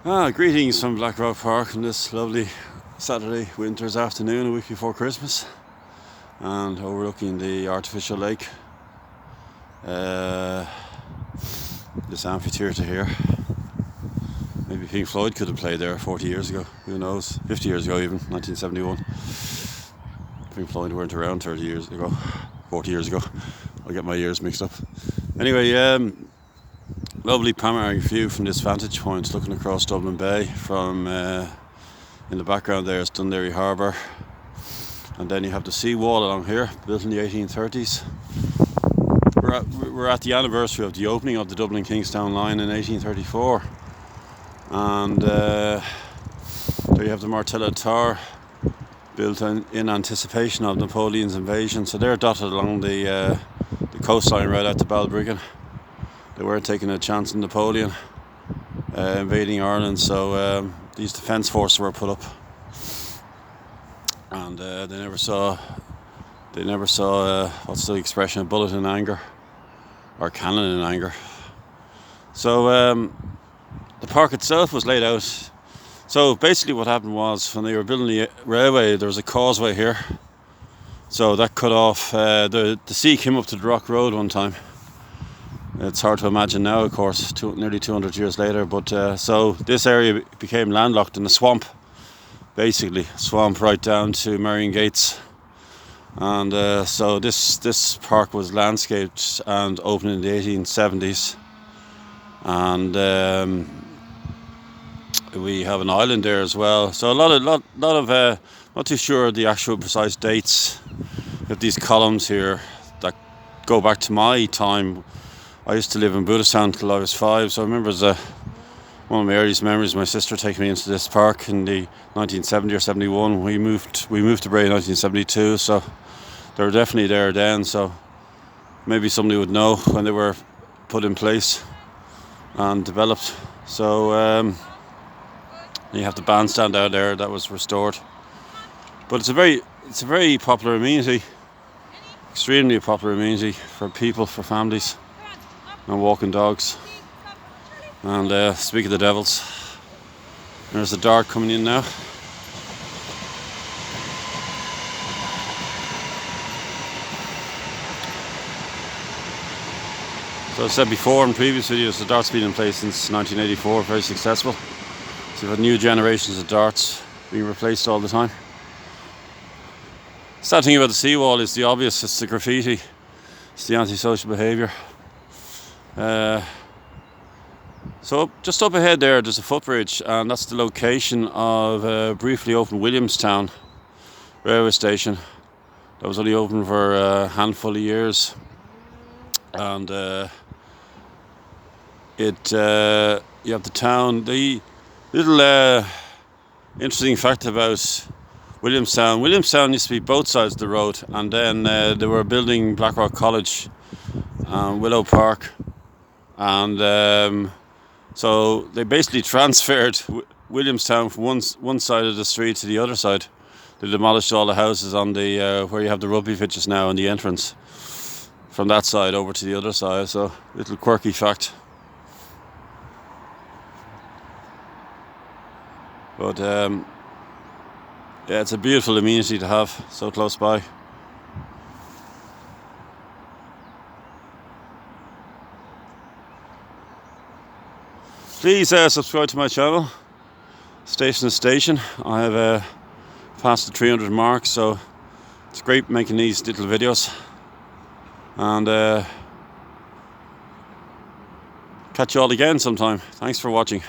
Greetings from Blackrock Park on this lovely Saturday winter's afternoon, a week before Christmas, and overlooking the artificial lake. This amphitheatre here. Maybe Pink Floyd could have played there 40 years ago, who knows, 50 years ago even, 1971. Pink Floyd weren't around 30 years ago, 40 years ago. I get my years mixed up. Anyway, lovely panoramic view from this vantage point, looking across Dublin Bay. From in the background there is Dunderry Harbour, and then you have the sea wall along here, built in the 1830s. We're at the anniversary of the opening of the Dublin-Kingstown line in 1834, and there you have the Martello Tower, built in anticipation of Napoleon's invasion. So they're dotted along the coastline right out to Balbriggan. They weren't taking a chance on Napoleon invading Ireland, so these defence forces were put up, and they never saw what's the expression, a bullet in anger, or cannon in anger. So the park itself was laid out. So basically what happened was, when they were building the railway, there was a causeway here, so that cut off, the sea came up to the Rock Road one time. It's hard to imagine now, of course, nearly 200 years later, but so this area became landlocked in a swamp, basically, swamp right down to Marion Gates. And so this park was landscaped and opened in the 1870s, and we have an island there as well. So a lot of not too sure the actual precise dates of these columns here that go back to my time. I used to live in Buddhistown until I was 5, so I remember as one of my earliest memories, my sister taking me into this park in the 1970 or 71. We moved to Bray in 1972, so they were definitely there then. So maybe somebody would know when they were put in place and developed. So you have the bandstand out there that was restored. But it's a very popular amenity, extremely popular amenity for people, for families, and walking dogs. And speak of the devils, there's a dart coming in now. So I said before in previous videos, the dart's been in place since 1984, very successful. So you've had new generations of darts being replaced all the time. The sad thing about the seawall is the obvious, it's the graffiti, it's the antisocial behaviour. So just up ahead there's a footbridge, and that's the location of a briefly opened Williamstown railway station that was only open for a handful of years. And you have the town. The little interesting fact about Williamstown used to be both sides of the road, and then they were building Blackrock College and Willow Park. And so they basically transferred Williamstown from one side of the street to the other side. They demolished all the houses on the where you have the rugby pitches now, and the entrance from that side over to the other side. So little quirky fact. But yeah, it's a beautiful amenity to have so close by. Please subscribe to my channel, Station to Station. I have passed the 300 mark, so it's great making these little videos. And catch you all again sometime. Thanks for watching.